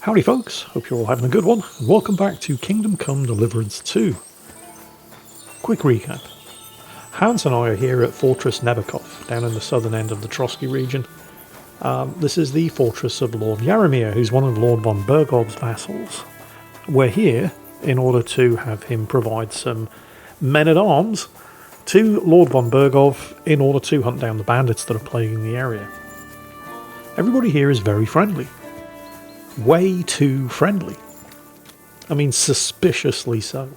Howdy folks, hope you're all having a good one, and welcome back to Kingdom Come Deliverance 2. Quick recap. Hans and I are here at Fortress Nebakov, down in the southern end of the Trotsky region. This is the fortress of Lord Jaromir, who's one of Lord von Burggov's vassals. We're here in order to have him provide some men-at-arms to Lord von Burggov in order to hunt down the bandits that are plaguing the area. Everybody here is very friendly. Way too friendly. I mean, suspiciously so.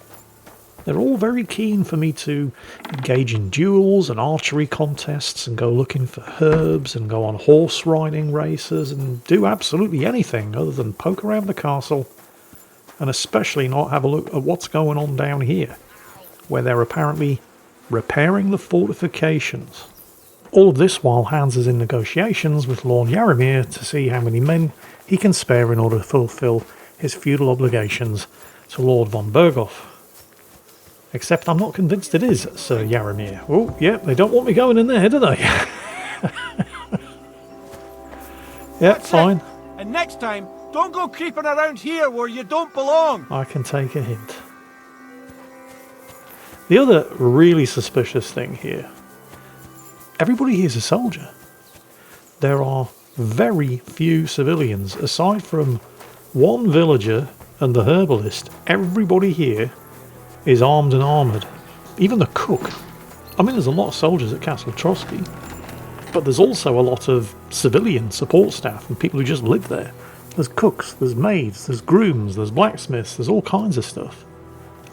They're all very keen for me to engage in duels and archery contests and go looking for herbs and go on horse riding races and do absolutely anything other than poke around the castle and especially not have a look at what's going on down here, where they're apparently repairing the fortifications. All of this while Hans is in negotiations with Lord Jaromir to see how many men he can spare in order to fulfill his feudal obligations to Lord von Burggov. Except I'm not convinced it is Sir Jaromir. Oh, yeah, they don't want me going in there, do they? Yeah, fine. And next time, don't go creeping around here where you don't belong. I can take a hint. The other really suspicious thing here. Everybody here's a soldier. There are very few civilians. Aside from one villager and the herbalist, everybody here is armed and armoured. Even the cook. I mean, there's a lot of soldiers at Castle Trotsky, but there's also a lot of civilian support staff and people who just live there. There's cooks, there's maids, there's grooms, there's blacksmiths, there's all kinds of stuff.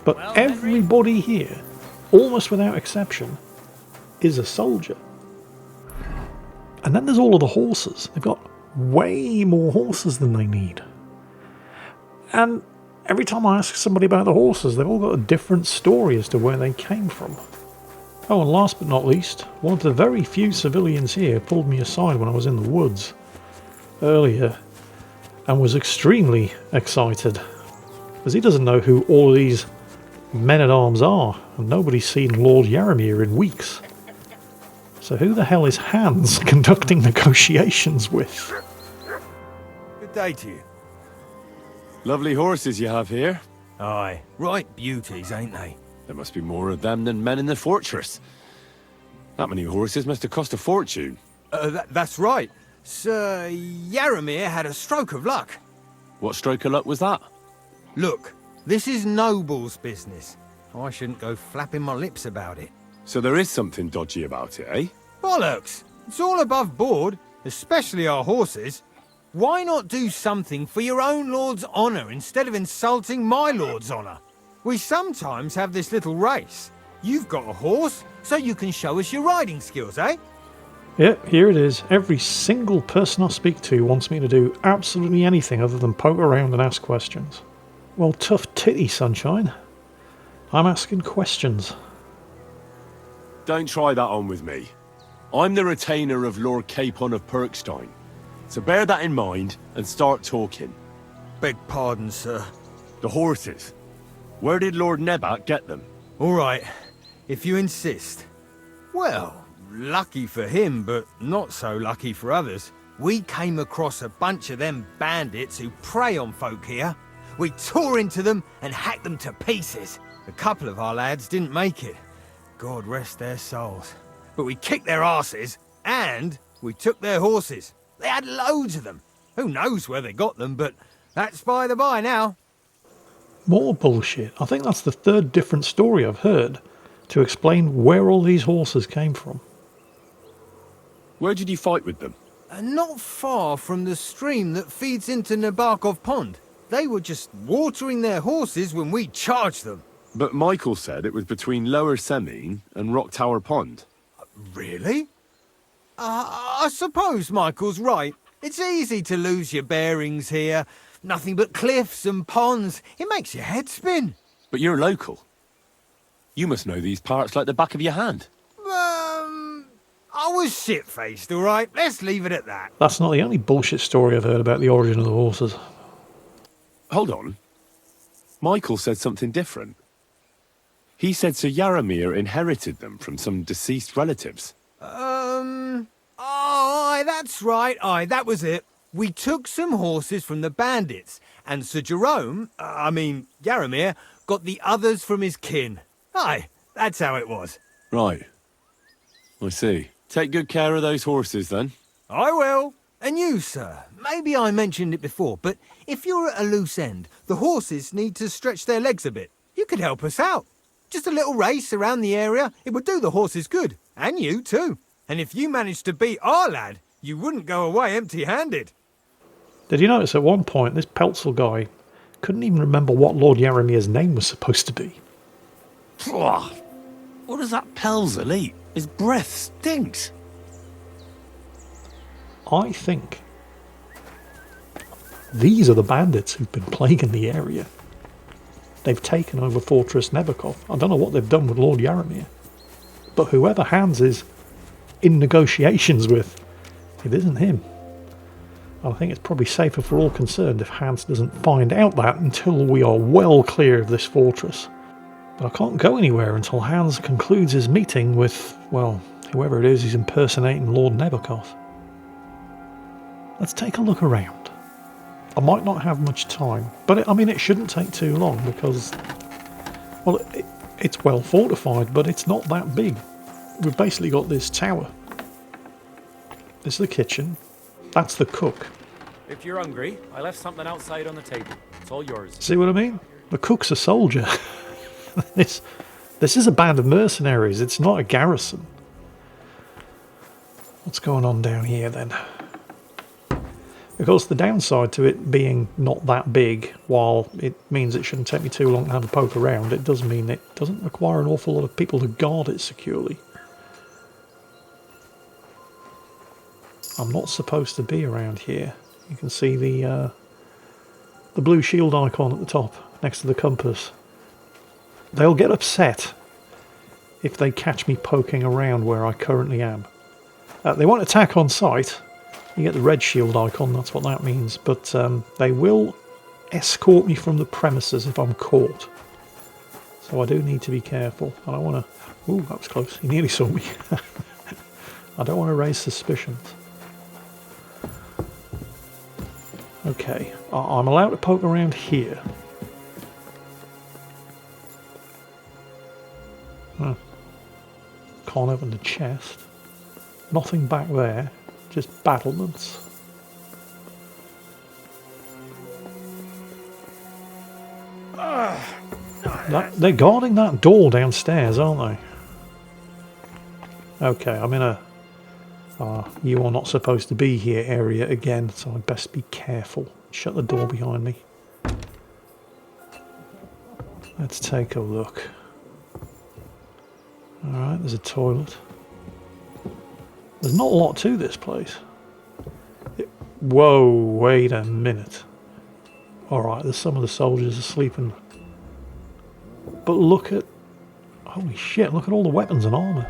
But everybody here, almost without exception, is a soldier. And then there's all of the horses. They've got way more horses than they need. And every time I ask somebody about the horses, they've all got a different story as to where they came from. Oh, and last but not least, one of the very few civilians here pulled me aside when I was in the woods earlier and was extremely excited, because he doesn't know who all of these men-at-arms are, and nobody's seen Lord Jaromir in weeks. So who the hell is Hans conducting negotiations with? Good day to you. Lovely horses you have here. Aye, right beauties, ain't they? There must be more of them than men in the fortress. That many horses must have cost a fortune. That's right. Sir Jaromir had a stroke of luck. What stroke of luck was that? Look, this is noble's business. I shouldn't go flapping my lips about it. So there is something dodgy about it, eh? Bollocks! It's all above board, especially our horses. Why not do something for your own lord's honour instead of insulting my lord's honour? We sometimes have this little race. You've got a horse, so you can show us your riding skills, eh? Yep, here it is. Every single person I speak to wants me to do absolutely anything other than poke around and ask questions. Well, tough titty, sunshine. I'm asking questions. Don't try that on with me. I'm the retainer of Lord Capon of Perkstein. So bear that in mind and start talking. Beg pardon, sir. The horses. Where did Lord Nebak get them? All right, if you insist. Well, lucky for him, but not so lucky for others. We came across a bunch of them bandits who prey on folk here. We tore into them and hacked them to pieces. A couple of our lads didn't make it. God rest their souls. But we kicked their asses, and we took their horses. They had loads of them. Who knows where they got them, but that's by the by now. More bullshit. I think that's the third different story I've heard to explain where all these horses came from. Where did you fight with them? Not far from the stream that feeds into Nebakov Pond. They were just watering their horses when we charged them. But Michael said it was between Lower Semine and Rock Tower Pond. Really? I suppose Michael's right. It's easy to lose your bearings here. Nothing but cliffs and ponds. It makes your head spin. But you're local. You must know these parts like the back of your hand. I was shit-faced, all right? Let's leave it at that. That's not the only bullshit story I've heard about the origin of the horses. Hold on. Michael said something different. He said Sir Jaromir inherited them from some deceased relatives. Aye, that's right. Aye, that was it. We took some horses from the bandits, and Sir Jerome, Yaramir, got the others from his kin. Aye, that's how it was. Right. I see. Take good care of those horses, then. I will. And you, sir, maybe I mentioned it before, but if you're at a loose end, the horses need to stretch their legs a bit. You could help us out. Just a little race around the area, it would do the horses good. And you, too. And if you managed to beat our lad, you wouldn't go away empty-handed. Did you notice at one point this Peltzel guy couldn't even remember what Lord Yaramir's name was supposed to be? What does that Pelzel eat? His breath stinks. I think these are the bandits who've been plaguing the area. They've taken over Fortress Nebakov. I don't know what they've done with Lord Yaramir. But whoever Hans is in negotiations with, it isn't him. I think it's probably safer for all concerned if Hans doesn't find out that until we are well clear of this fortress. But I can't go anywhere until Hans concludes his meeting with, well, whoever it is who's impersonating Lord Nebakov. Let's take a look around. I might not have much time, but it shouldn't take too long because, well, it's well fortified, but it's not that big. We've basically got this tower. This is the kitchen. That's the cook. If you're hungry, I left something outside on the table. It's all yours. See what I mean? The cook's a soldier. This is a band of mercenaries. It's not a garrison. What's going on down here then? Of course, the downside to it being not that big, while it means it shouldn't take me too long to have a poke around, it does mean it doesn't require an awful lot of people to guard it securely. I'm not supposed to be around here. You can see the blue shield icon at the top, next to the compass. They'll get upset if they catch me poking around where I currently am. They won't attack on sight. You get the red shield icon, that's what that means. But they will escort me from the premises if I'm caught. So I do need to be careful. I don't want to... Ooh, that was close. He nearly saw me. I don't want to raise suspicions. Okay, I'm allowed to poke around here. Can't open the chest. Nothing back there, just battlements. They're guarding that door downstairs, aren't they? Okay, I'm in a you are not supposed to be here area again, so I'd best be careful. Shut the door behind me. Let's take a look. Alright, there's a toilet. There's not a lot to this place. Whoa, wait a minute. Alright, there's some of the soldiers are sleeping. But look at... Holy shit, look at all the weapons and armour.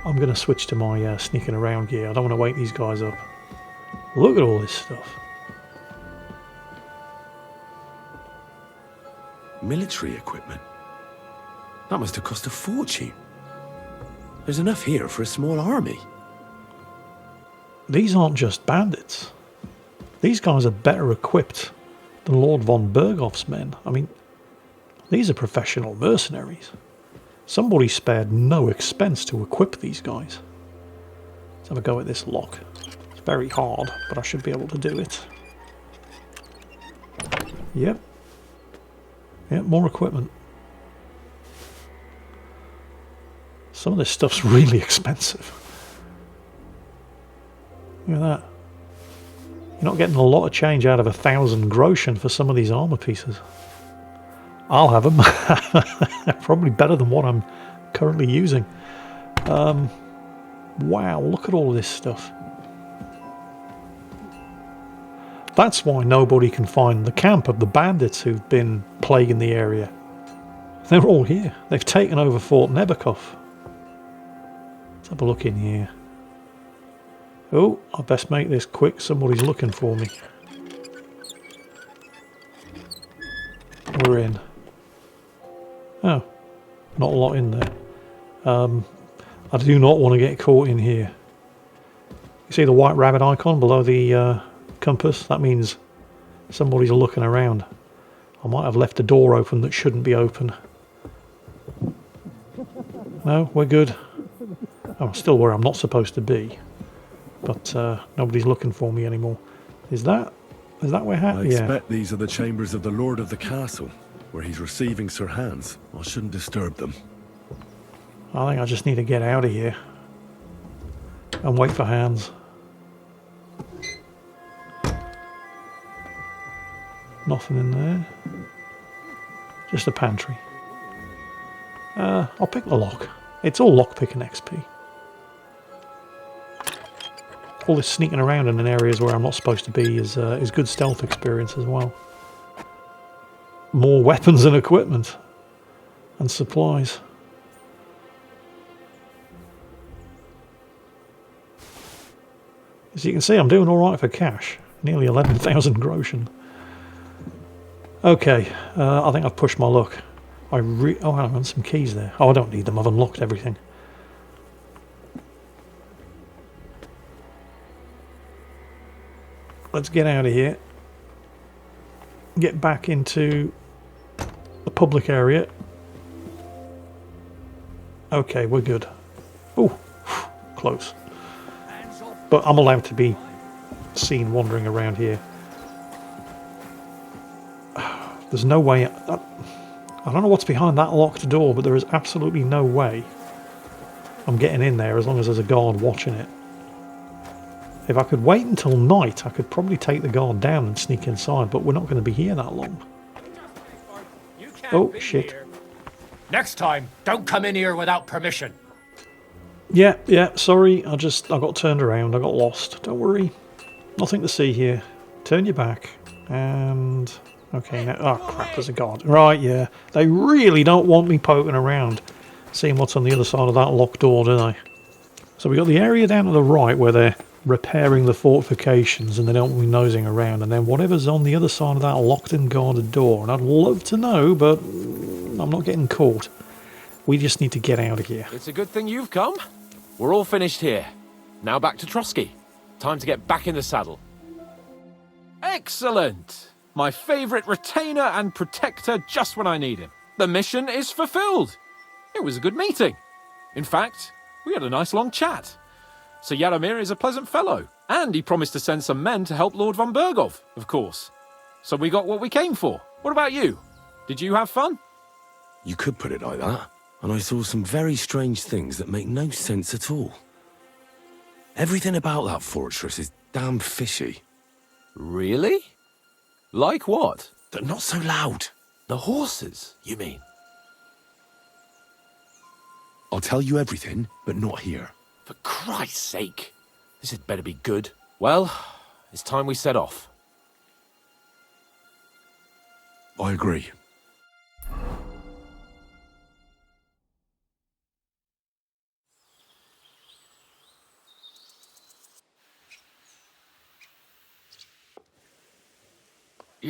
I'm going to switch to my sneaking around gear. I don't want to wake these guys up. Look at all this stuff. Military equipment? That must have cost a fortune. There's enough here for a small army. These aren't just bandits. These guys are better equipped than Lord von Burggov's men. I mean, these are professional mercenaries. Somebody spared no expense to equip these guys. Let's have a go at this lock. It's very hard, but I should be able to do it. Yep. Yep, more equipment. Some of this stuff's really expensive. Look at that. You're not getting a lot of change out of 1,000 groschen for some of these armour pieces. I'll have them. Probably better than what I'm currently using. Wow, look at all this stuff. That's why nobody can find the camp of the bandits who've been plaguing the area. They're all here. They've taken over Fort Nebakov. Let's have a look in here. Oh, I best make this quick. Somebody's looking for me. We're in. Oh, not a lot in there. I do not want to get caught in here. You see the white rabbit icon below the compass? That means somebody's looking around. I might have left a door open that shouldn't be open. No, we're good. I'm still where I'm not supposed to be. But nobody's looking for me anymore. Is that where I expect these are the chambers of the Lord of the Castle, where he's receiving Sir Hans. I shouldn't disturb them. I think I just need to get out of here. And wait for Hans. Nothing in there. Just a pantry. I'll pick the lock. It's all lockpicking XP. All this sneaking around in areas where I'm not supposed to be is good stealth experience as well. More weapons and equipment. And supplies. As you can see, I'm doing alright for cash. Nearly 11,000 groschen. Okay, I think I've pushed my luck. Oh, hang on, some keys there. Oh, I don't need them, I've unlocked everything. Let's get out of here. Get back into the public area. Okay, we're good. Oh, close. But I'm allowed to be seen wandering around here. There's no way... I don't know what's behind that locked door, but there is absolutely no way I'm getting in there as long as there's a guard watching it. If I could wait until night, I could probably take the guard down and sneak inside, but we're not going to be here that long. Oh, shit. Next time, don't come in here without permission. Yeah, sorry, I got turned around, I got lost. Don't worry. Nothing to see here. Turn your back, and... Okay, now... Oh, crap, there's a guard. Right, yeah. They really don't want me poking around, seeing what's on the other side of that locked door, do they? So we got the area down to the right where they're repairing the fortifications and they don't want me nosing around, and then whatever's on the other side of that locked and guarded door. And I'd love to know, but I'm not getting caught. We just need to get out of here. It's a good thing you've come. We're all finished here. Now back to Trotsky. Time to get back in the saddle. Excellent! My favourite retainer and protector just when I need him. The mission is fulfilled. It was a good meeting. In fact, we had a nice long chat. Sir Jaromir is a pleasant fellow, and he promised to send some men to help Lord von Burggov, of course. So we got what we came for. What about you? Did you have fun? You could put it like that. And I saw some very strange things that make no sense at all. Everything about that fortress is damn fishy. Really? Like what? They're not so loud. The horses, you mean? I'll tell you everything, but not here. For Christ's sake. This had better be good. Well, it's time we set off. I agree.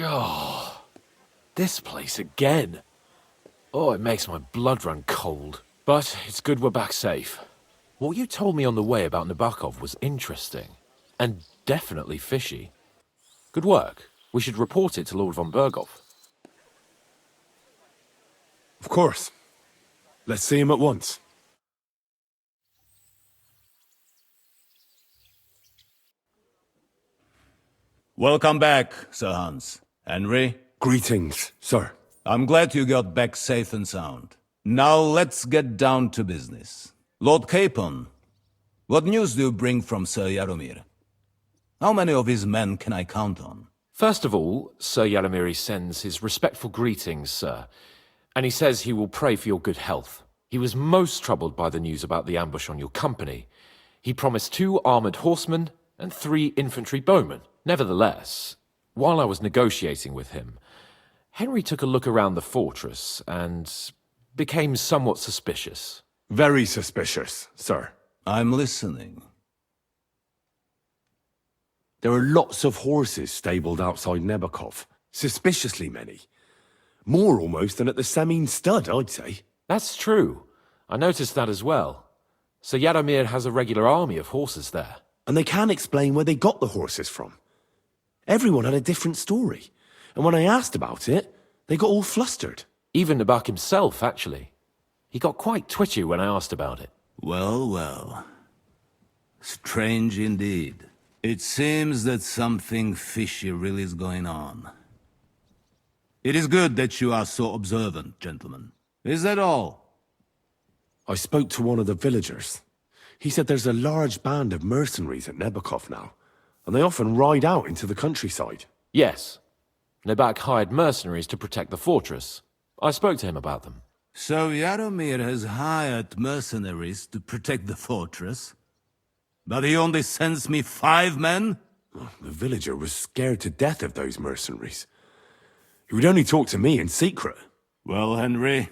Oh, this place again. Oh, it makes my blood run cold. But it's good we're back safe. What you told me on the way about Nebakov was interesting. And definitely fishy. Good work. We should report it to Lord von Burggov. Of course. Let's see him at once. Welcome back, Sir Hans. Henry? Greetings, sir. I'm glad you got back safe and sound. Now let's get down to business. Lord Capon, what news do you bring from Sir Jaromir? How many of his men can I count on? First of all, Sir Jaromir sends his respectful greetings, sir. And he says he will pray for your good health. He was most troubled by the news about the ambush on your company. He promised 2 armoured horsemen and 3 infantry bowmen. Nevertheless, while I was negotiating with him, Henry took a look around the fortress and became somewhat suspicious. Very suspicious, sir. I'm listening. There are lots of horses stabled outside Nebakov. Suspiciously many. More almost than at the Semine stud, I'd say. That's true. I noticed that as well. Sir Jaromir has a regular army of horses there. and they can't explain where they got the horses from. Everyone had a different story, and when I asked about it, they got all flustered. Even Nebak himself, actually. He got quite twitchy when I asked about it. Well, well. Strange indeed. It seems that something fishy really is going on. It is good that you are so observant, gentlemen. Is that all? I spoke to one of the villagers. He said there's a large band of mercenaries at Nebakov now, and they often ride out into the countryside. Yes. Nebak hired mercenaries to protect the fortress. I spoke to him about them. So Yaromir has hired mercenaries to protect the fortress? But he only sends me 5 men? The villager was scared to death of those mercenaries. He would only talk to me in secret. Well, Henry,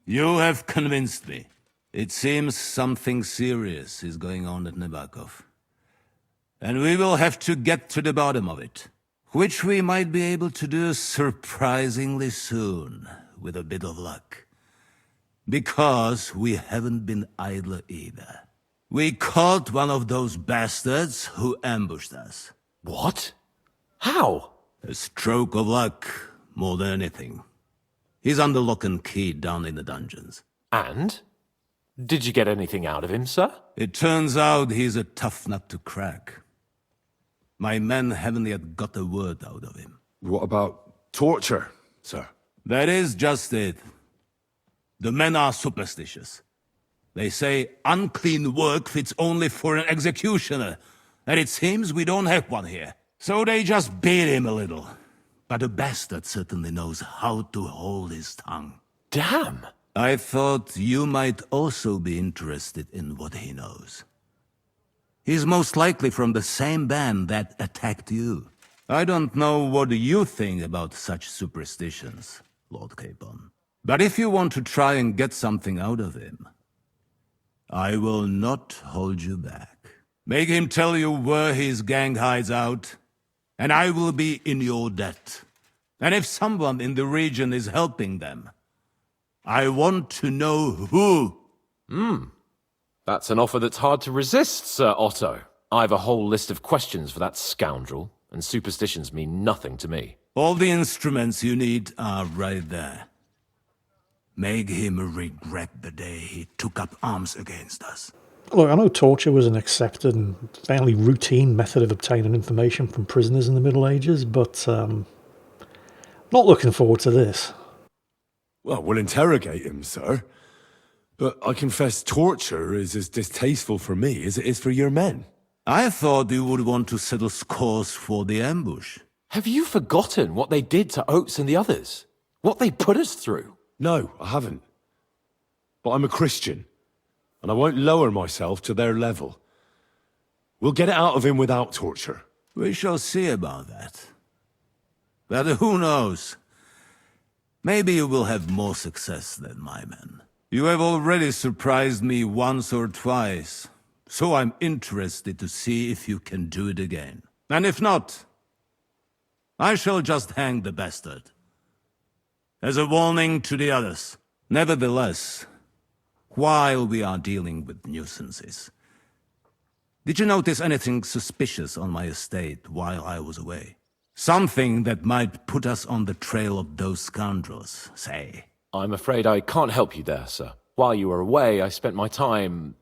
you have convinced me. It seems something serious is going on at Nebakov. And we will have to get to the bottom of it. Which we might be able to do surprisingly soon, with a bit of luck. Because we haven't been idle either. We caught one of those bastards who ambushed us. What? How? A stroke of luck, more than anything. He's under lock and key down in the dungeons. And? Did you get anything out of him, sir? It turns out he's a tough nut to crack. My men haven't yet got a word out of him. What about torture, sir? That is just it. The men are superstitious. They say unclean work fits only for an executioner, and it seems we don't have one here. So they just beat him a little. But the bastard certainly knows how to hold his tongue. Damn! I thought you might also be interested in what he knows. He's most likely from the same band that attacked you. I don't know what you think about such superstitions, Lord Capon. But if you want to try and get something out of him, I will not hold you back. Make him tell you where his gang hides out, and I will be in your debt. And if someone in the region is helping them, I want to know who. That's an offer that's hard to resist, Sir Otto. I've a whole list of questions for that scoundrel, and superstitions mean nothing to me. All the instruments you need are right there. Make him regret the day he took up arms against us. Look, I know torture was an accepted and fairly routine method of obtaining information from prisoners in the Middle Ages, but not looking forward to this. Well, we'll interrogate him, sir. But I confess torture is as distasteful for me as it is for your men. I thought you would want to settle scores for the ambush. Have you forgotten what they did to Oates and the others? What they put us through? No, I haven't. But I'm a Christian, and I won't lower myself to their level. We'll get it out of him without torture. We shall see about that. But who knows? Maybe you will have more success than my men. You have already surprised me once or twice, so I'm interested to see if you can do it again. And if not, I shall just hang the bastard. As a warning to the others. Nevertheless, while we are dealing with nuisances, did you notice anything suspicious on my estate while I was away? Something that might put us on the trail of those scoundrels, say. I'm afraid I can't help you there, sir. While you were away, I spent my time,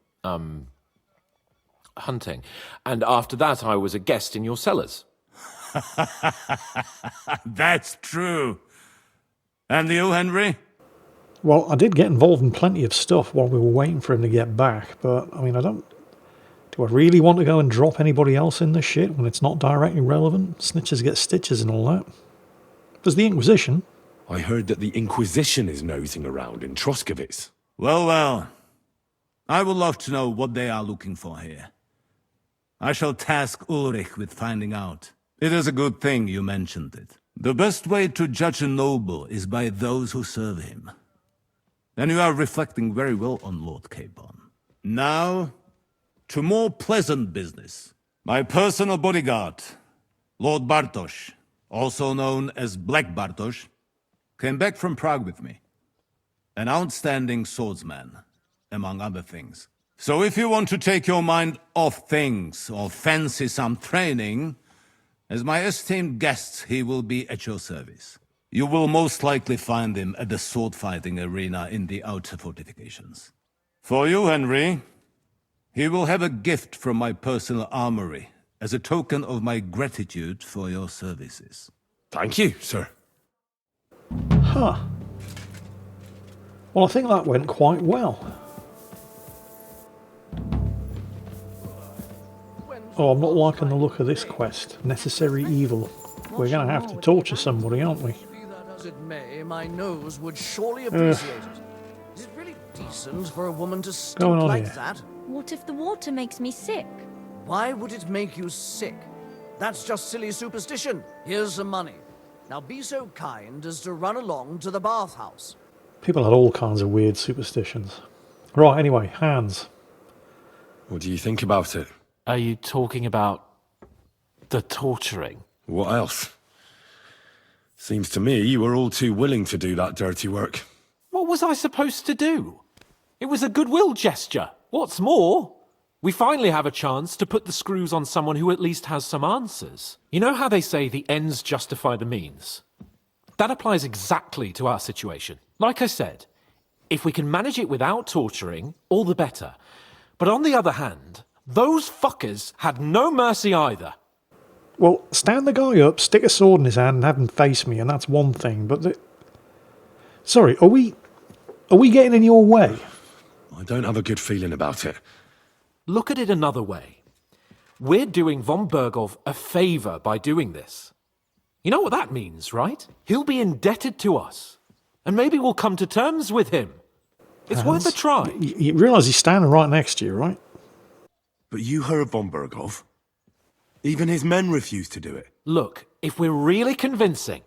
hunting. And after that, I was a guest in your cellars. That's true. And you, Henry? Well, I did get involved in plenty of stuff while we were waiting for him to get back, but, I mean, do I really want to go and drop anybody else in this shit when it's not directly relevant? Snitches get stitches and all that. There's the Inquisition. I heard that the Inquisition is nosing around in Troskowitz. Well, well. I would love to know what they are looking for here. I shall task Ulrich with finding out. It is a good thing you mentioned it. The best way to judge a noble is by those who serve him. And you are reflecting very well on Lord Capon. Now, to more pleasant business. My personal bodyguard, Lord Bartosz, also known as Black Bartosz, came back from Prague with me. An outstanding swordsman, among other things. So if you want to take your mind off things or fancy some training, as my esteemed guest, he will be at your service. You will most likely find him at the sword-fighting arena in the outer fortifications. For you, Henry, he will have a gift from my personal armory as a token of my gratitude for your services. Thank you, sir. Huh. Well, I think that went quite well. Oh, I'm not liking the look of this quest. Necessary evil. We're going to have to torture somebody, aren't we? Be that as it may, my nose would surely appreciate it. Is it really decent for a woman to stink Going on like here? that? What if the water makes me sick? Why would it make you sick? That's just silly superstition. Here's some money. Now be so kind as to run along to the bathhouse. People had all kinds of weird superstitions. Right, anyway, Hans. What do you think about it? Are you talking about the torturing? What else? Seems to me you were all too willing to do that dirty work. What was I supposed to do? It was a goodwill gesture. What's more, we finally have a chance to put the screws on someone who at least has some answers. You know how they say the ends justify the means? That applies exactly to our situation. Like I said, if we can manage it without torturing, all the better. But on the other hand, those fuckers had no mercy either. Well, stand the guy up, stick a sword in his hand and have him face me, and that's one thing, but Sorry, are we getting in your way? I don't have a good feeling about it. Look at it another way. We're doing von Burggov a favour by doing this. You know what that means, right? He'll be indebted to us. And maybe we'll come to terms with him. It's worth a try. You realise he's standing right next to you, right? But you heard von Burggov. Even his men refused to do it. Look, if we're really convincing,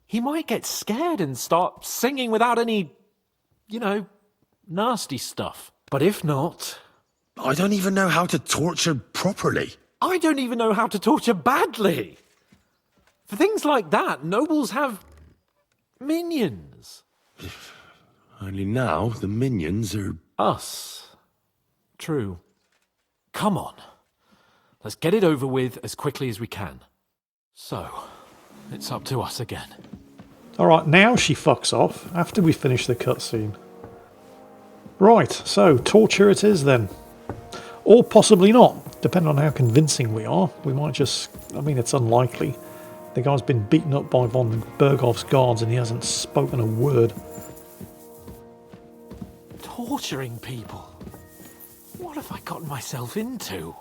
he might get scared and start singing without any, nasty stuff. But if not... I don't even know how to torture properly. I don't even know how to torture badly. For things like that, nobles have minions. Only now the minions are... Us. True. Come on. Let's get it over with as quickly as we can. So, it's up to us again. Alright, now she fucks off, after we finish the cutscene. Right, so, torture it is then. Or possibly not, depending on how convincing we are. We might just... it's unlikely. The guy's been beaten up by von Burggov's guards and he hasn't spoken a word. Torturing people? What have I gotten myself into?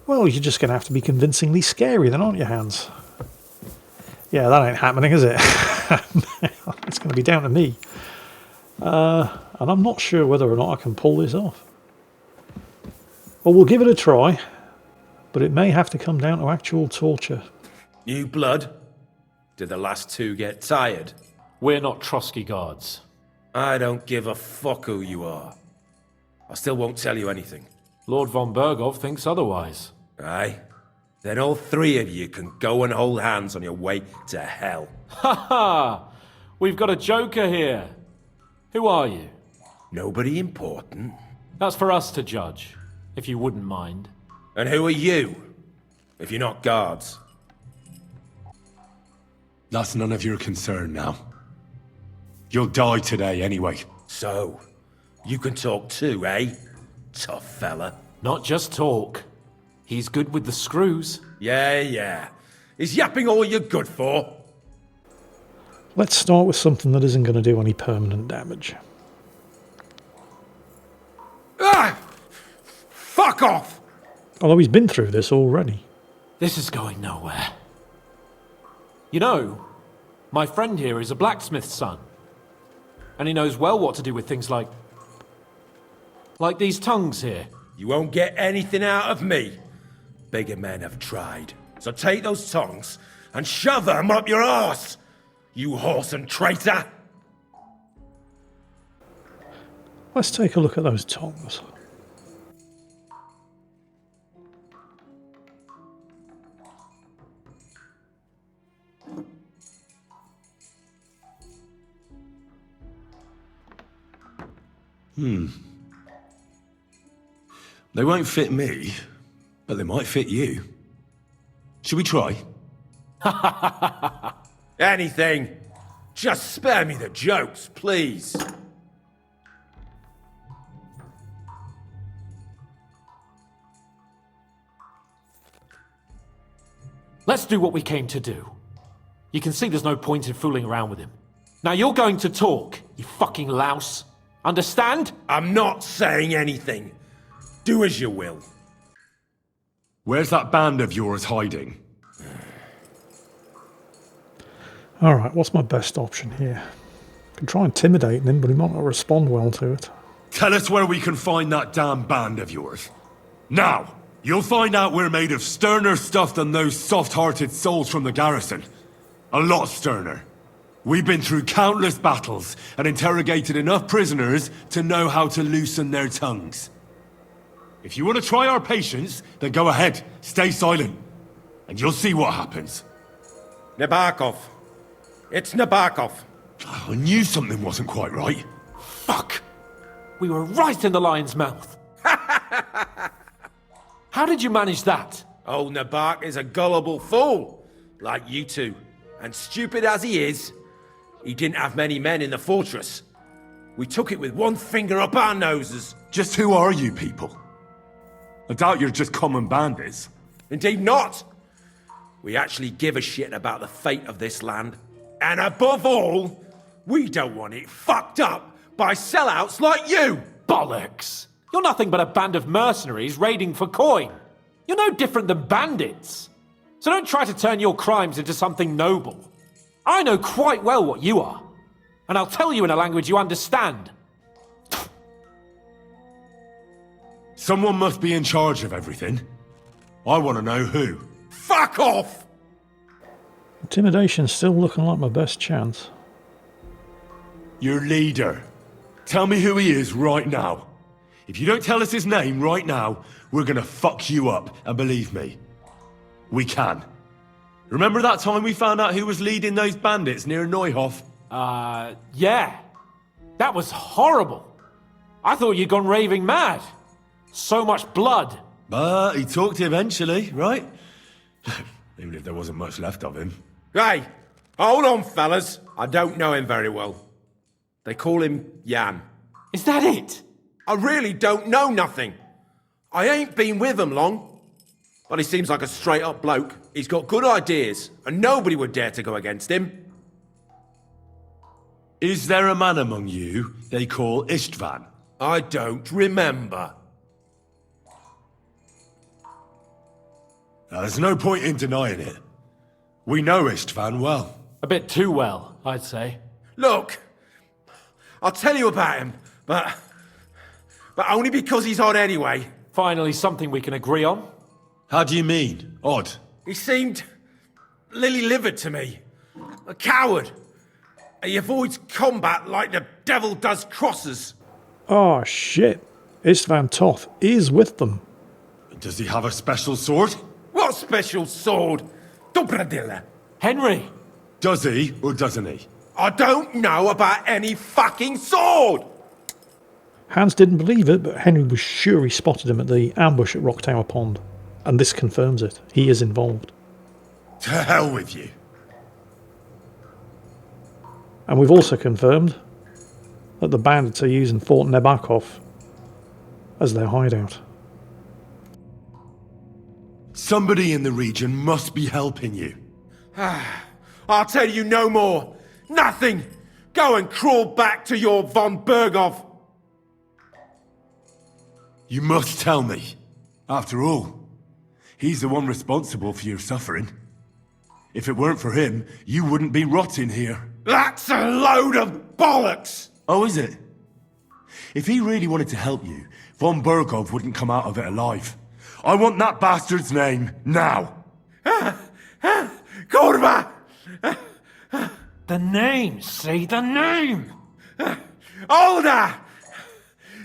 Well, you're just going to have to be convincingly scary then, aren't you, Hans? Yeah, that ain't happening, is it? It's going to be down to me. And I'm not sure whether or not I can pull this off. Well, we'll give it a try, but it may have to come down to actual torture. New blood? Did the last two get tired? We're not Trotsky guards. I don't give a fuck who you are. I still won't tell you anything. Lord von Burggov thinks otherwise. Aye? Then all three of you can go and hold hands on your way to hell. Ha ha! We've got a joker here. Who are you? Nobody important. That's for us to judge, if you wouldn't mind. And who are you, if you're not guards? That's none of your concern now. You'll die today anyway. So, you can talk too, eh? Tough fella. Not just talk. He's good with the screws. Yeah. Is yapping all you're good for? Let's start with something that isn't going to do any permanent damage. Ah! Fuck off! Although he's been through this already. This is going nowhere. You know, my friend here is a blacksmith's son. And he knows well what to do with things like these tongues here. You won't get anything out of me. Bigger men have tried. So take those tongs and shove them up your arse, you horse and traitor! Let's take a look at those tongs. They won't fit me, but they might fit you. Should we try? Anything. Just spare me the jokes, please. Let's do what we came to do. You can see there's no point in fooling around with him. Now you're going to talk, you fucking louse. Understand? I'm not saying anything. Do as you will. Where's that band of yours hiding? Alright, what's my best option here? I can try intimidating him, but he might not respond well to it. Tell us where we can find that damn band of yours. Now! You'll find out we're made of sterner stuff than those soft-hearted souls from the garrison. A lot sterner. We've been through countless battles and interrogated enough prisoners to know how to loosen their tongues. If you want to try our patience, then go ahead, stay silent, and you'll see what happens. Nebakov. It's Nebakov. I knew something wasn't quite right. Fuck! We were right in the lion's mouth. How did you manage that? Old Nebak is a gullible fool, like you two. And stupid as he is, he didn't have many men in the fortress. We took it with one finger up our noses. Just who are you people? I doubt you're just common bandits. Indeed not. We actually give a shit about the fate of this land. And above all, we don't want it fucked up by sellouts like you. Bollocks! You're nothing but a band of mercenaries raiding for coin. You're no different than bandits. So don't try to turn your crimes into something noble. I know quite well what you are. And I'll tell you in a language you understand. Someone must be in charge of everything. I want to know who. Fuck off! Intimidation's still looking like my best chance. Your leader. Tell me who he is right now. If you don't tell us his name right now, we're gonna fuck you up, and believe me, we can. Remember that time we found out who was leading those bandits near Neuhof? Yeah. That was horrible. I thought you'd gone raving mad. So much blood. But he talked eventually, right? Even if there wasn't much left of him. Hey, hold on, fellas. I don't know him very well. They call him Jan. Is that it? I really don't know nothing. I ain't been with him long. But he seems like a straight-up bloke. He's got good ideas, and nobody would dare to go against him. Is there a man among you they call Istvan? I don't remember. There's no point in denying it. We know Istvan well. A bit too well, I'd say. Look, I'll tell you about him, but only because he's odd anyway. Finally, something we can agree on. How do you mean, odd? He seemed lily-livered to me. A coward. He avoids combat like the devil does crosses. Oh shit. Istvan Toth is with them. Does he have a special sword? What special sword? Dobradilla. Henry! Does he, or doesn't he? I don't know about any fucking sword! Hans didn't believe it, but Henry was sure he spotted him at the ambush at Rock Tower Pond. And this confirms it. He is involved. To hell with you. And we've also confirmed that the bandits are using Fort Nebakov as their hideout. Somebody in the region must be helping you. I'll tell you no more. Nothing. Go and crawl back to your von Burggov. You must tell me. After all, he's the one responsible for your suffering. If it weren't for him, you wouldn't be rotting here. That's a load of bollocks! Oh, is it? If he really wanted to help you, von Burggov wouldn't come out of it alive. I want that bastard's name, now! Kurva! The name! Say the name! Older!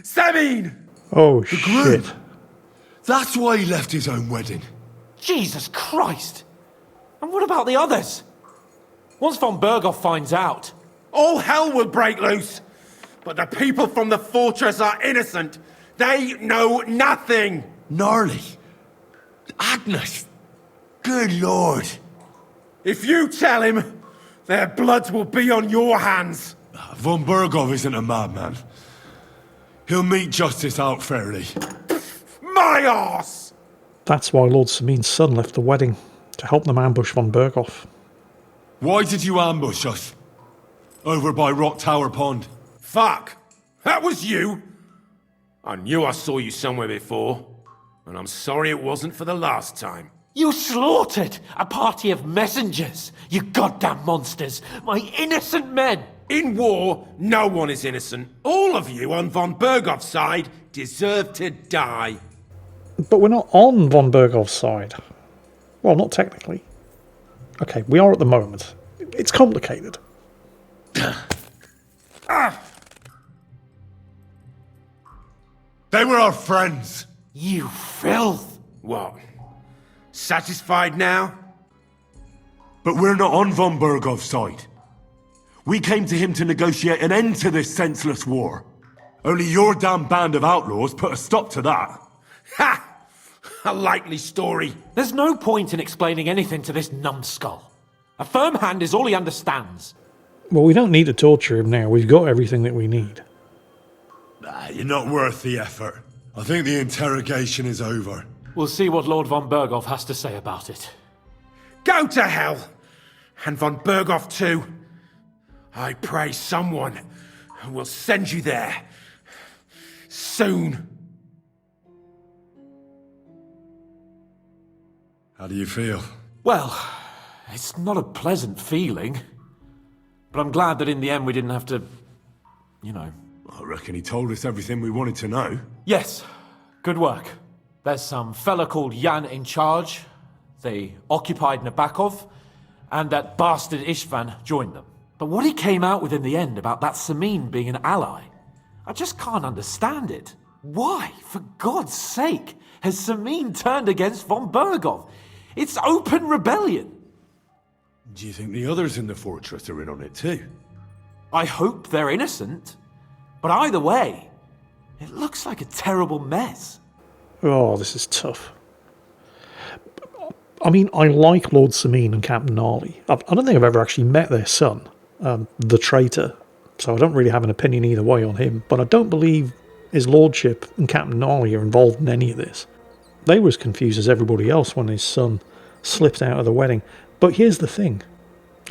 Semine! Oh shit. That's why he left his own wedding. Jesus Christ! And what about the others? Once von Burggov finds out... All hell will break loose! But the people from the fortress are innocent. They know nothing! Gnarly. Agnes. Good lord. If you tell him, their blood will be on your hands. Von Burggov isn't a madman. He'll meet justice out fairly. My arse! That's why Lord Semine's son left the wedding, to help them ambush von Burggov. Why did you ambush us? Over by Rock Tower Pond. Fuck! That was you! I knew I saw you somewhere before, and I'm sorry it wasn't for the last time. You slaughtered a party of messengers, you goddamn monsters, my innocent men! In war, no one is innocent. All of you on von Burgov's side deserve to die. But we're not on von Burgov's side. Well, not technically. Okay, we are at the moment. It's complicated. They were our friends. You filth! What? Satisfied now? But we're not on von Burgov's side. We came to him to negotiate an end to this senseless war. Only your damn band of outlaws put a stop to that. Ha! A likely story. There's no point in explaining anything to this numbskull. A firm hand is all he understands. Well, we don't need to torture him now. We've got everything that we need. You're not worth the effort. I think the interrogation is over. We'll see what Lord von Burggov has to say about it. Go to hell! And von Burggov too. I pray someone will send you there. Soon. How do you feel? Well, it's not a pleasant feeling. But I'm glad that in the end we didn't have to, you know. I reckon he told us everything we wanted to know. Yes, good work. There's some fella called Jan in charge. They occupied Nebakov, and that bastard Istvan joined them. But what he came out with in the end about that Semine being an ally, I just can't understand it. Why, for God's sake, has Semine turned against von Burggov? It's open rebellion. Do you think the others in the fortress are in on it too? I hope they're innocent. But either way, it looks like a terrible mess. Oh, this is tough. I mean, I like Lord Semine and Captain Gnarly. I don't think I've ever actually met their son, the traitor, so I don't really have an opinion either way on him, but I don't believe his lordship and Captain Gnarly are involved in any of this. They were as confused as everybody else when his son slipped out of the wedding. But here's the thing.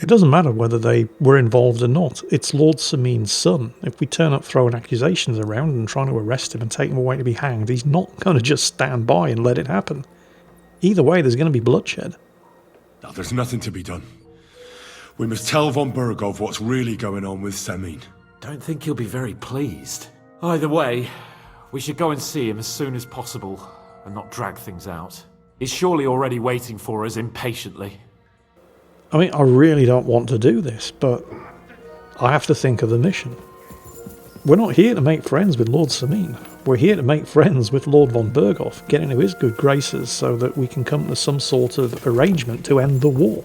It doesn't matter whether they were involved or not. It's Lord Semine's son. If we turn up throwing accusations around and trying to arrest him and take him away to be hanged, he's not going to just stand by and let it happen. Either way, there's going to be bloodshed. No, there's nothing to be done. We must tell von Burggov what's really going on with Semine. Don't think he'll be very pleased. Either way, we should go and see him as soon as possible and not drag things out. He's surely already waiting for us impatiently. I mean, I really don't want to do this, but I have to think of the mission. We're not here to make friends with Lord Semine. We're here to make friends with Lord von Burggov, get into his good graces so that we can come to some sort of arrangement to end the war.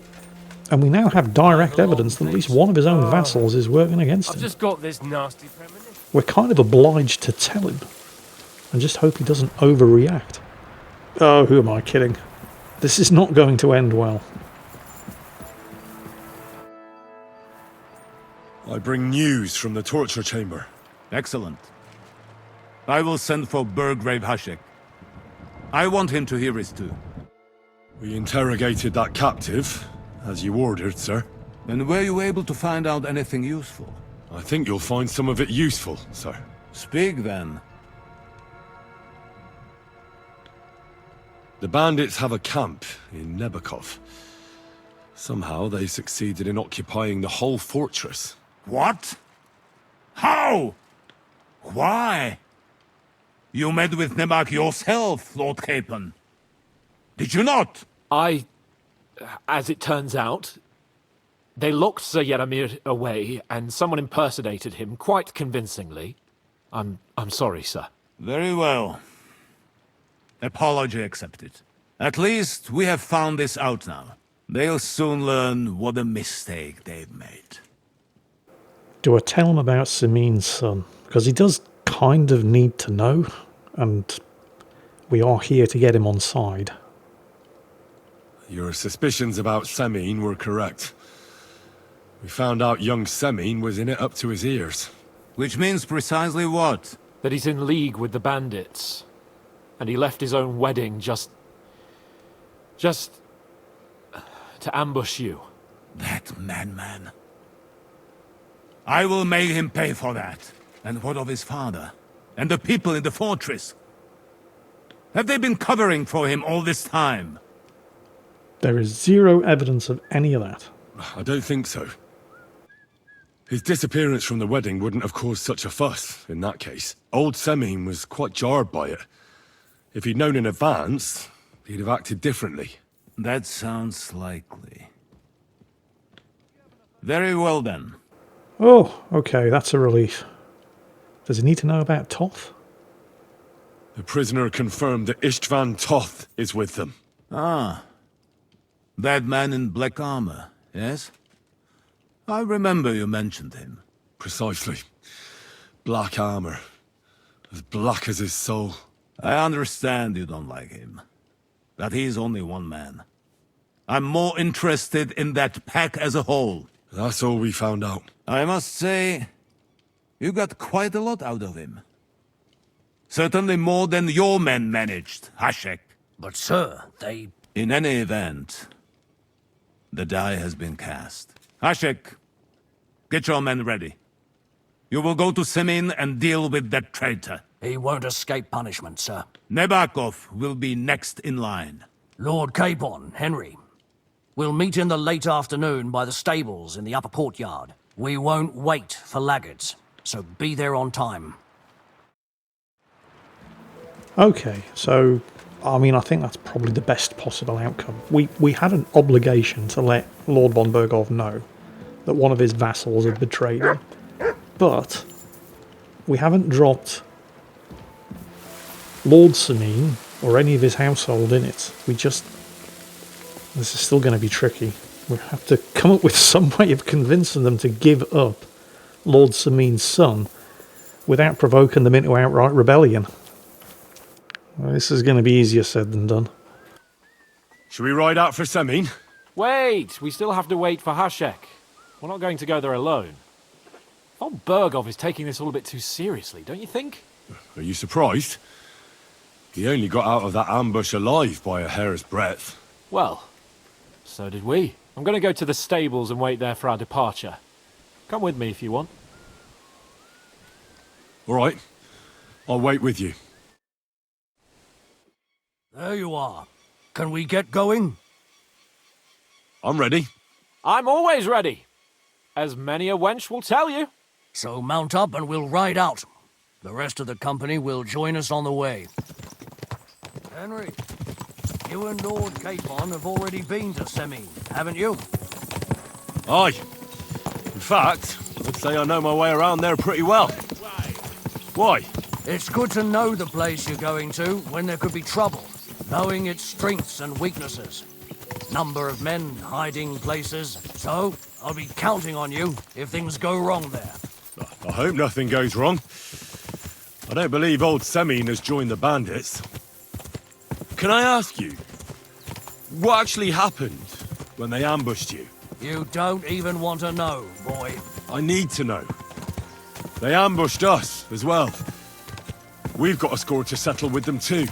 And we now have direct evidence that at least one of his own vassals is working against him. I've just got this nasty premonition. We're kind of obliged to tell him, and just hope he doesn't overreact. Oh, who am I kidding? This is not going to end well. I bring news from the torture chamber. Excellent. I will send for Burgrave Hashek. I want him to hear it too. We interrogated that captive, as you ordered, sir. And were you able to find out anything useful? I think you'll find some of it useful, sir. Speak then. The bandits have a camp in Nebakov. Somehow they succeeded in occupying the whole fortress. What? How? Why? You met with Nebak yourself, Lord Capon. Did you not? As it turns out, they locked Sir Yaramir away and someone impersonated him quite convincingly. I'm sorry, sir. Very well. Apology accepted. At least we have found this out now. They'll soon learn what a mistake they've made. Do I tell him about Semine's son? Because he does kind of need to know. and we are here to get him on side. Your suspicions about Semine were correct. We found out young Semine was in it up to his ears. Which means precisely what? That he's in league with the bandits. And he left his own wedding just to ambush you. That madman. I will make him pay for that. And what of his father? And the people in the fortress? Have they been covering for him all this time? There is zero evidence of any of that. I don't think so. His disappearance from the wedding wouldn't have caused such a fuss, in that case. Old Semine was quite jarred by it. If he'd known in advance, he'd have acted differently. That sounds likely. Very well then. Oh, okay, that's a relief. Does he need to know about Toth? The prisoner confirmed that Istvan Toth is with them. Ah. That man in black armor, yes? I remember you mentioned him. Precisely. Black armor. As black as his soul. I understand you don't like him. That he's only one man. I'm more interested in that pack as a whole. That's all we found out. I must say, you got quite a lot out of him. Certainly more than your men managed, Hashek. But sir, they... In any event, the die has been cast. Hashek, get your men ready. You will go to Semine and deal with that traitor. He won't escape punishment, sir. Nebakov will be next in line. Lord Capon, Henry. We'll meet in the late afternoon by the stables in the upper courtyard. We won't wait for laggards, so be there on time. Okay, so, I mean, I think that's probably the best possible outcome. We had an obligation to let Lord von Burggov know that one of his vassals had betrayed him. But we haven't dropped Lord Semine or any of his household in it. This is still going to be tricky. We have to come up with some way of convincing them to give up Lord Semine's son without provoking them into outright rebellion. Well, this is going to be easier said than done. Should we ride out for Semine? Wait! We still have to wait for Hashek. We're not going to go there alone. Von Burggov is taking this all a bit too seriously, don't you think? Are you surprised? He only got out of that ambush alive by a hair's breadth. Well, so did we. I'm going to go to the stables and wait there for our departure. Come with me if you want. All right. I'll wait with you. There you are. Can we get going? I'm ready. I'm always ready. As many a wench will tell you. So mount up and we'll ride out. The rest of the company will join us on the way. Henry, you and Lord Capon have already been to Semine, haven't you? Aye. In fact, I'd say I know my way around there pretty well. Why? It's good to know the place you're going to when there could be trouble, knowing its strengths and weaknesses. Number of men, hiding places. So, I'll be counting on you if things go wrong there. I hope nothing goes wrong. I don't believe old Semine has joined the bandits. Can I ask you, what actually happened when they ambushed you? You don't even want to know, boy. I need to know. They ambushed us as well. We've got a score to settle with them too.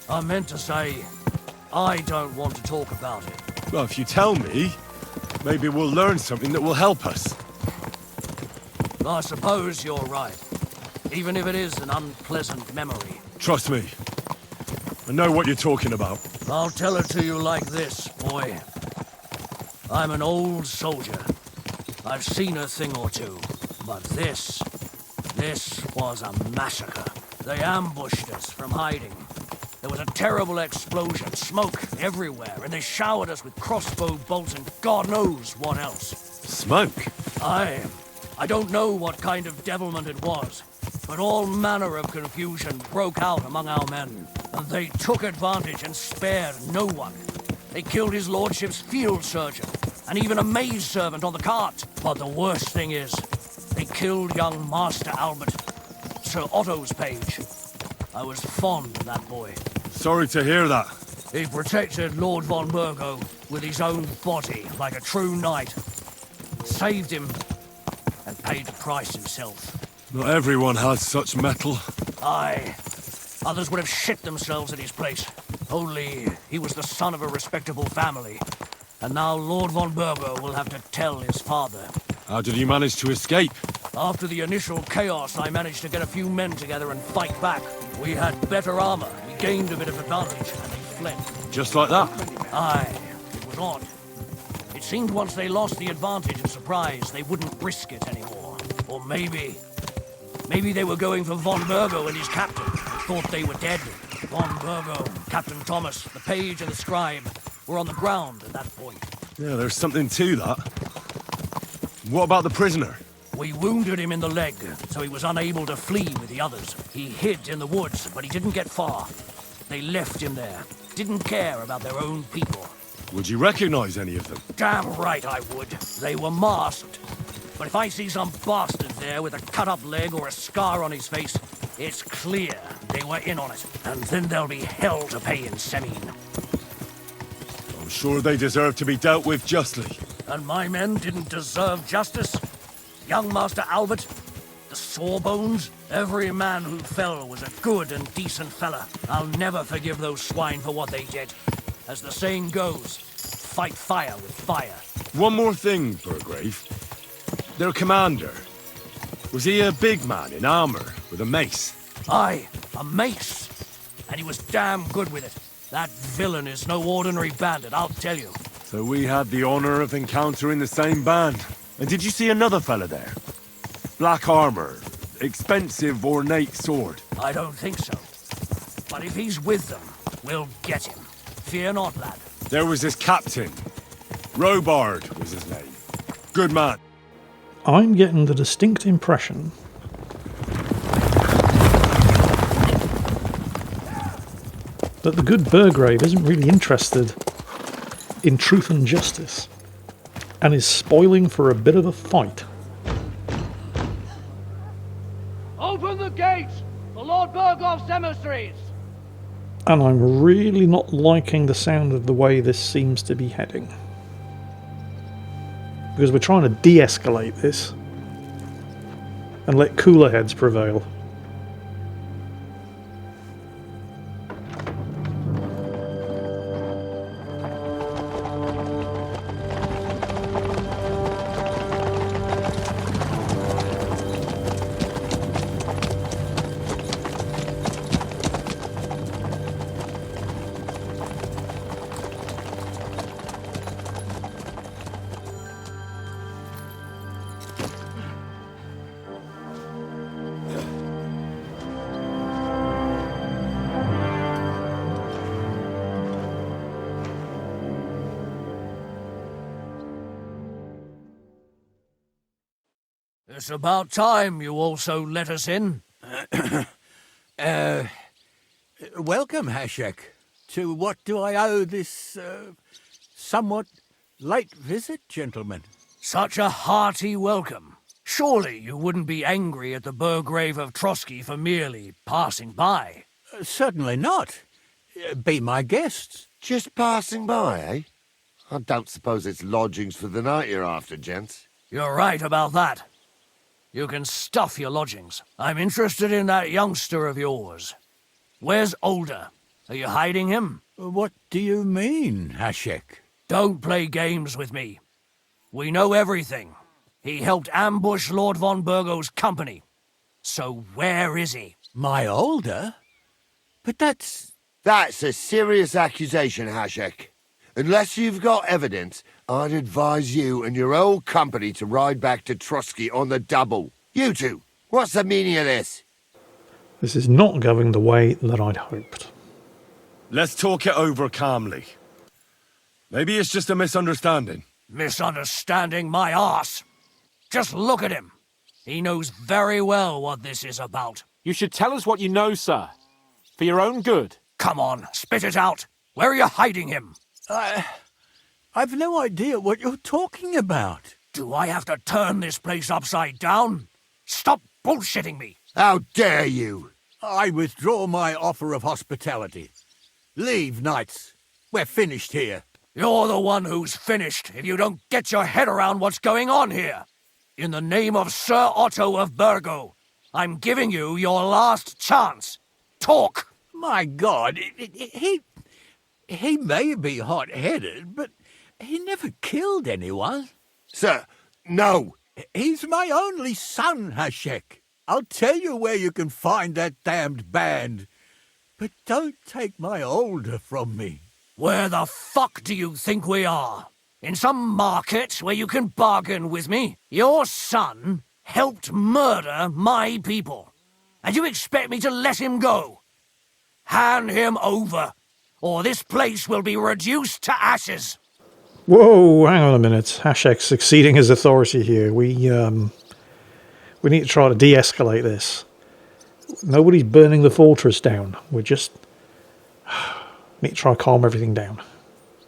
I meant to say, I don't want to talk about it. Well, if you tell me, maybe we'll learn something that will help us. I suppose you're right. Even if it is an unpleasant memory. Trust me. I know what you're talking about. I'll tell it to you like this, boy. I'm an old soldier. I've seen a thing or two. But this was a massacre. They ambushed us from hiding. There was a terrible explosion, smoke everywhere, and they showered us with crossbow bolts and God knows what else. Smoke? I don't know what kind of devilment it was, but all manner of confusion broke out among our men, and they took advantage and spared no one. They killed his lordship's field surgeon, and even a maid servant on the cart. But the worst thing is, they killed young Master Albert, Sir Otto's page. I was fond of that boy. Sorry to hear that. He protected Lord von Burggov with his own body, like a true knight. Saved him, and paid the price himself. Not everyone has such metal. Aye. Others would have shit themselves at his place. Only he was the son of a respectable family. And now Lord von Burggov will have to tell his father. How did you manage to escape? After the initial chaos, I managed to get a few men together and fight back. We had better armor, we gained a bit of advantage, and they fled. Just like that? Aye, it was odd. It seemed once they lost the advantage and surprise, they wouldn't risk it anymore. Or maybe they were going for von Burggov and his captain, and thought they were dead. Von Burggov, Captain Thomas, the page and the scribe were on the ground at that point. Yeah, there's something to that. What about the prisoner? We wounded him in the leg, so he was unable to flee with the others. He hid in the woods, but he didn't get far. They left him there. Didn't care about their own people. Would you recognize any of them? Damn right I would. They were masked. But if I see some bastard there with a cut-up leg or a scar on his face, it's clear they were in on it. And then there'll be hell to pay in Semine. I'm sure they deserve to be dealt with justly. And my men didn't deserve justice? Young Master Albert, the Sawbones, every man who fell was a good and decent fella. I'll never forgive those swine for what they did. As the saying goes, fight fire with fire. One more thing, Burggov. Their commander. Was he a big man in armor with a mace? Aye, a mace. And he was damn good with it. That villain is no ordinary bandit, I'll tell you. So we had the honor of encountering the same band. And did you see another fella there? Black armor, expensive ornate sword. I don't think so. But if he's with them, we'll get him. Fear not, lad. There was his captain. Robard was his name. Good man. I'm getting the distinct impression that the good Burggov isn't really interested in truth and justice, and is spoiling for a bit of a fight. Open the gates for Lord Burggov's emissaries! And I'm really not liking the sound of the way this seems to be heading. Because we're trying to de-escalate this and let cooler heads prevail. It's about time you also let us in. Welcome, Hashek. To what do I owe this, somewhat late visit, gentlemen? Such a hearty welcome. Surely you wouldn't be angry at the Burgrave of Trotsky for merely passing by? Certainly not. Be my guests. Just passing by, eh? I don't suppose it's lodgings for the night you're after, gents. You're right about that. You can stuff your lodgings. I'm interested in that youngster of yours. Where's Older? Are you hiding him? What do you mean, Hashek? Don't play games with me. We know everything. He helped ambush Lord von Burgov's company. So where is he? My Older? But that's a serious accusation, Hashek. Unless you've got evidence, I'd advise you and your old company to ride back to Trotsky on the double. You two, what's the meaning of this? This is not going the way that I'd hoped. Let's talk it over calmly. Maybe it's just a misunderstanding. Misunderstanding my arse. Just look at him. He knows very well what this is about. You should tell us what you know, sir. For your own good. Come on, spit it out. Where are you hiding him? I've no idea what you're talking about. Do I have to turn this place upside down? Stop bullshitting me. How dare you? I withdraw my offer of hospitality. Leave, knights. We're finished here. You're the one who's finished if you don't get your head around what's going on here. In the name of Sir Otto of Burggov, I'm giving you your last chance. Talk! My God, he may be hot-headed, but he never killed anyone. Sir, no! He's my only son, Hashek. I'll tell you where you can find that damned band. But don't take my older from me. Where the fuck do you think we are? In some market where you can bargain with me? Your son helped murder my people. And you expect me to let him go? Hand him over, or this place will be reduced to ashes. Whoa, hang on a minute. Hashek's exceeding his authority here. We need to try to de-escalate this. Nobody's burning the fortress down. We're just need to try to calm everything down.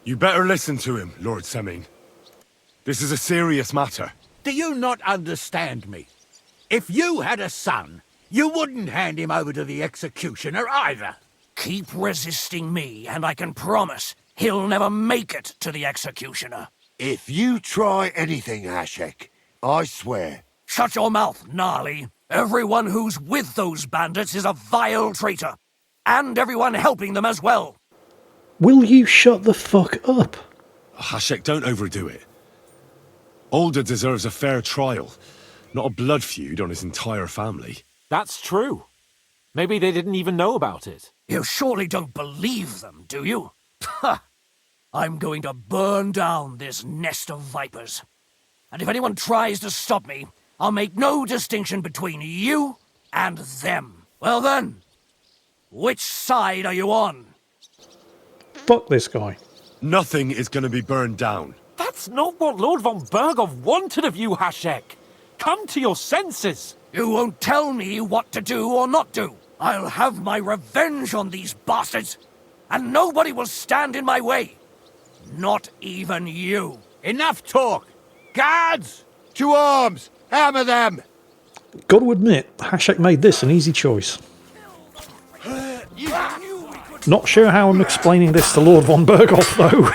You better listen to him, Lord Semine. This is a serious matter. Do you not understand me? If you had a son, you wouldn't hand him over to the executioner either. Keep resisting me, and I can promise he'll never make it to the executioner. If you try anything, Hashek, I swear. Shut your mouth, Gnarly. Everyone who's with those bandits is a vile traitor. And everyone helping them as well. Will you shut the fuck up? Hashek, don't overdo it. Older deserves a fair trial, not a blood feud on his entire family. That's true. Maybe they didn't even know about it. You surely don't believe them, do you? Ha! I'm going to burn down this nest of vipers. And if anyone tries to stop me, I'll make no distinction between you and them. Well then, which side are you on? Fuck this guy. Nothing is going to be burned down. That's not what Lord von Burggov wanted of you, Hashek. Come to your senses. You won't tell me what to do or not do. I'll have my revenge on these bastards, and nobody will stand in my way. Not even you. Enough talk! Guards! To arms! Hammer them! Got to admit, Hashek made this an easy choice. Not sure how I'm explaining this to Lord von Burggov, though.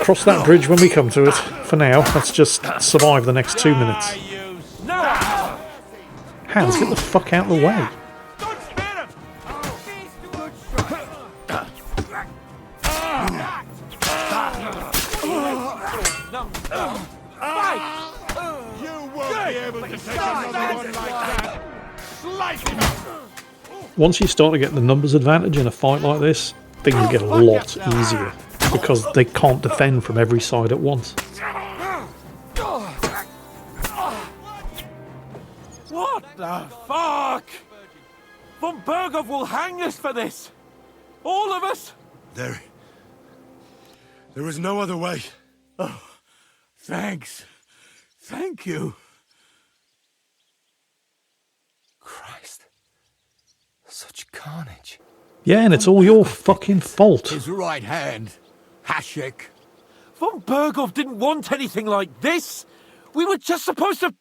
Cross that bridge when we come to it. For now, let's just survive the next 2 minutes. Hans, get the fuck out of the way. Once you start to get the numbers advantage in a fight like this, things get a lot easier, because they can't defend from every side at once. What the fuck? Von Burggov will hang us for this! All of us! There is no other way. Oh, thanks. Thank you. Christ. Such carnage. Yeah, and it's all your fucking fault. His right hand, Hashek. Von Burggov didn't want anything like this! We were just supposed to...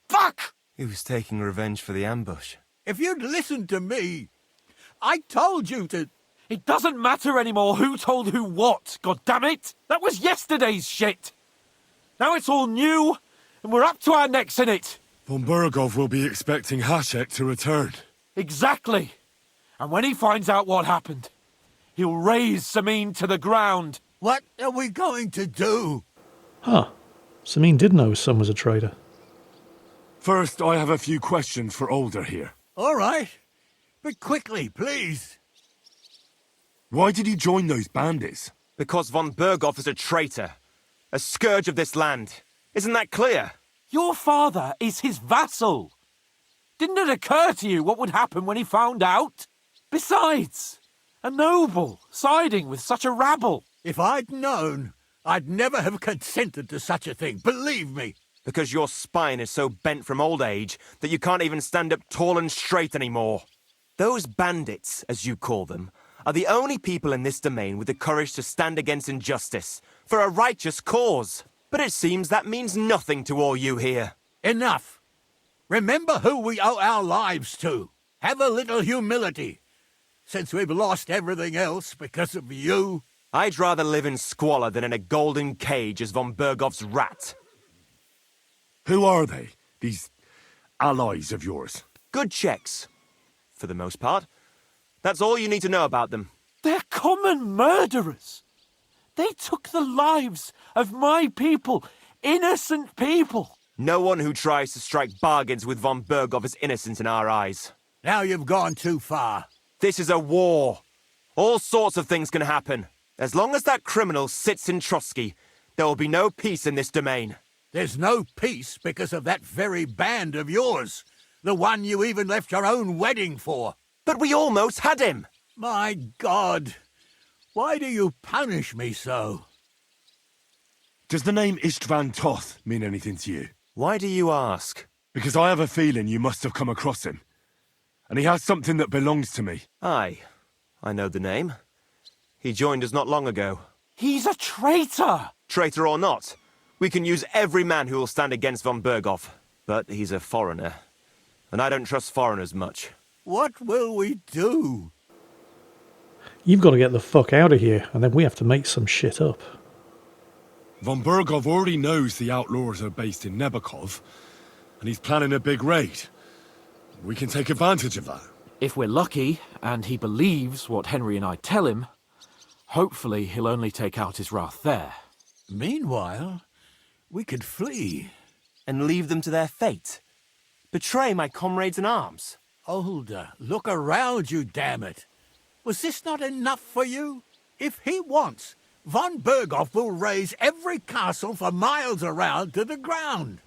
Fuck! He was taking revenge for the ambush. If you'd listened to me, I told you to... It doesn't matter anymore who told who what, goddammit! That was yesterday's shit! Now it's all new, and we're up to our necks in it! Von Burggov will be expecting Hashek to return. Exactly! And when he finds out what happened, he'll raise Semine to the ground. What are we going to do? Huh. Semine did know his son was a traitor. First, I have a few questions for Older here. All right. But quickly, please. Why did he join those bandits? Because von Burggov is a traitor. A scourge of this land. Isn't that clear? Your father is his vassal. Didn't it occur to you what would happen when he found out? Besides, a noble siding with such a rabble. If I'd known, I'd never have consented to such a thing, believe me. Because your spine is so bent from old age that you can't even stand up tall and straight anymore. Those bandits, as you call them, are the only people in this domain with the courage to stand against injustice, for a righteous cause. But it seems that means nothing to all you here. Enough. Remember who we owe our lives to. Have a little humility. Since we've lost everything else because of you. I'd rather live in squalor than in a golden cage as von Burggov's rat. Who are they, these allies of yours? Good checks, for the most part. That's all you need to know about them. They're common murderers. They took the lives of my people, innocent people. No one who tries to strike bargains with von Burggov is innocent in our eyes. Now you've gone too far. This is a war. All sorts of things can happen. As long as that criminal sits in Trotsky, there will be no peace in this domain. There's no peace because of that very band of yours. The one you even left your own wedding for. But we almost had him. My God. Why do you punish me so? Does the name Istvan Toth mean anything to you? Why do you ask? Because I have a feeling you must have come across him. And he has something that belongs to me. Aye, I know the name. He joined us not long ago. He's a traitor! Traitor or not, we can use every man who will stand against von Burggov. But he's a foreigner, and I don't trust foreigners much. What will we do? You've got to get the fuck out of here, and then we have to make some shit up. Von Burggov already knows the outlaws are based in Nebakov, and he's planning a big raid. We can take advantage of that. If we're lucky, and he believes what Henry and I tell him, hopefully he'll only take out his wrath there. Meanwhile, we could flee. And leave them to their fate. Betray my comrades in arms. Older, look around you, damn it. Was this not enough for you? If he wants, von Burggov will raze every castle for miles around to the ground.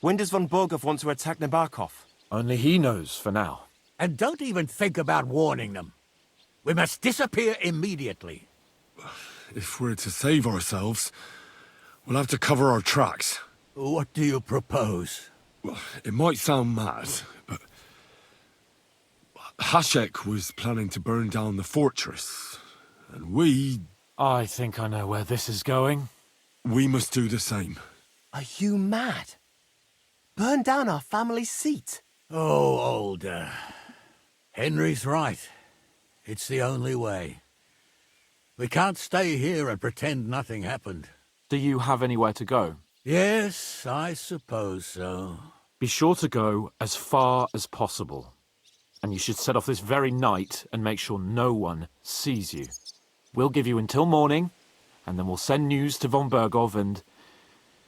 When does von Burggov want to attack Nebakov? Only he knows for now. And don't even think about warning them. We must disappear immediately. If we're to save ourselves, we'll have to cover our tracks. What do you propose? Well, it might sound mad, but Hashek was planning to burn down the fortress, and we I think I know where this is going. We must do the same. Are you mad? Burn down our family seat? Oh, Older. Henry's right. It's the only way. We can't stay here and pretend nothing happened. Do you have anywhere to go? Yes, I suppose so. Be sure to go as far as possible. And you should set off this very night and make sure no one sees you. We'll give you until morning, and then we'll send news to von Burggov, and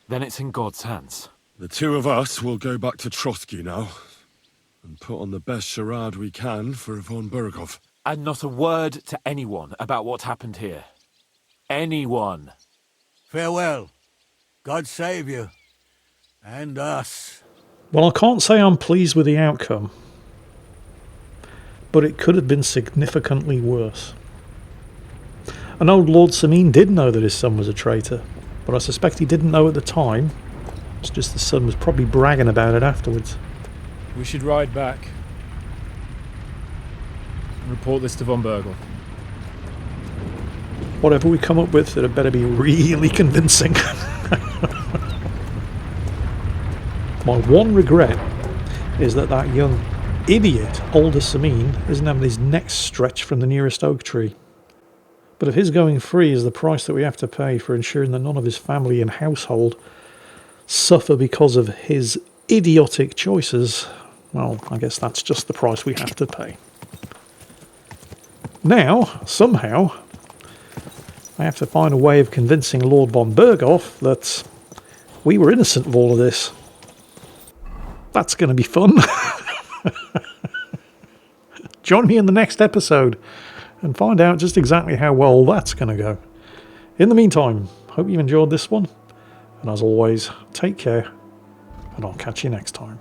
then it's in God's hands. The two of us will go back to Trotsky now, and put on the best charade we can for von Burggov. And not a word to anyone about what happened here. Anyone. Farewell. God save you. And us. Well, I can't say I'm pleased with the outcome, but it could have been significantly worse. I know Lord Semine did know that his son was a traitor, but I suspect he didn't know at the time. It's just the son was probably bragging about it afterwards. We should ride back. Report this to von Burggov. Whatever we come up with, it better be really convincing. My one regret is that that young idiot, older Semine, isn't having his neck stretched from the nearest oak tree. But if his going free is the price that we have to pay for ensuring that none of his family and household suffer because of his idiotic choices, well, I guess that's just the price we have to pay. Now, somehow, I have to find a way of convincing Lord von Burggov that we were innocent of all of this. That's going to be fun. Join me in the next episode and find out just exactly how well that's going to go. In the meantime, hope you enjoyed this one. And as always, take care, and I'll catch you next time.